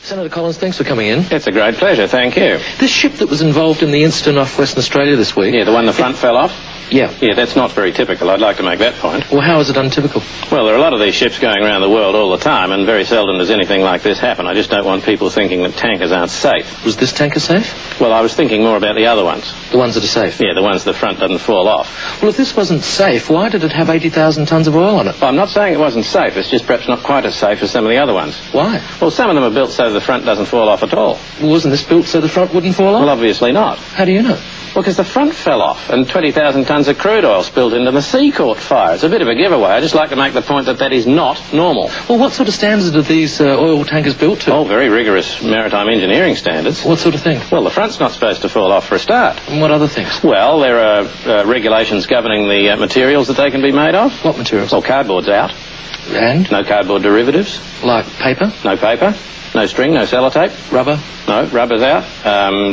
Senator Collins, thanks for coming in. It's a great pleasure, thank you. This ship that was involved in the incident off Western Australia this week... Yeah, the one the front fell off? Yeah. Yeah, that's not very typical. I'd like to make that point. Well, how is it untypical? Well, there are a lot of these ships going around the world all the time, and very seldom does anything like this happen. I just don't want people thinking that tankers aren't safe. Was this tanker safe? Well, I was thinking more about the other ones. The ones that are safe? Yeah, the ones the front doesn't fall off. Well, if this wasn't safe, why did it have 80,000 tonnes of oil on it? Well, I'm not saying it wasn't safe. It's just perhaps not quite as safe as some of the other ones. Why? Well, some of them are built so the front doesn't fall off at all. Well, wasn't this built so the front wouldn't fall off? Well, obviously not. How do you know? Well, because the front fell off and 20,000 tonnes of crude oil spilled into the sea caught fire. It's a bit of a giveaway. I'd just like to make the point that that is not normal. Well, what sort of standards are these oil tankers built to? Oh, very rigorous maritime engineering standards. What sort of thing? Well, the front's not supposed to fall off for a start. And what other things? Well, there are regulations governing the materials that they can be made of. What materials? Well, cardboard's out. And? No cardboard derivatives. Like paper? No paper. No string, no sellotape. Rubber? No, rubber's out.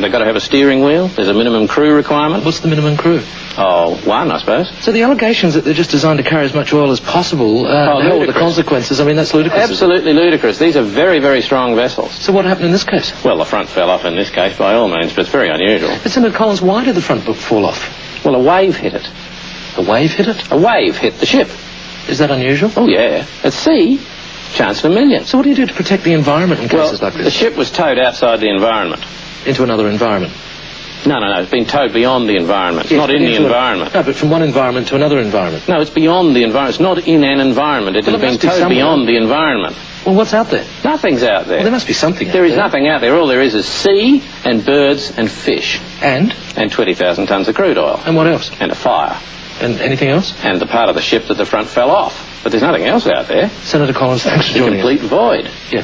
They've got to have a steering wheel. There's a minimum crew requirement. What's the minimum crew? Oh, one, I suppose. So the allegations that they're just designed to carry as much oil as possible, know all the consequences. I mean, that's ludicrous. Absolutely ludicrous. These are very, very strong vessels. So what happened in this case? Well, the front fell off in this case, by all means, but it's very unusual. But Senator Collins, why did the front book fall off? Well, a wave hit it. A wave hit it? A wave hit the ship. Is that unusual? Oh, yeah. At sea, chance of a million. So what do you do to protect the environment in cases like this? The ship was towed outside the environment. Into another environment? No. It's been towed beyond the environment. It's not in the environment. No, but from one environment to another environment. No, it's beyond the environment. It's not in an environment. It has been towed beyond the environment. Well, what's out there? Nothing's out there. Well, there must be something out there. There is nothing out there. All there is sea and birds and fish. And? And 20,000 tonnes of crude oil. And what else? And a fire. And anything else? And the part of the ship that the front fell off. But there's nothing else out there. Senator Collins, thanks for joining us. A complete void. Yeah.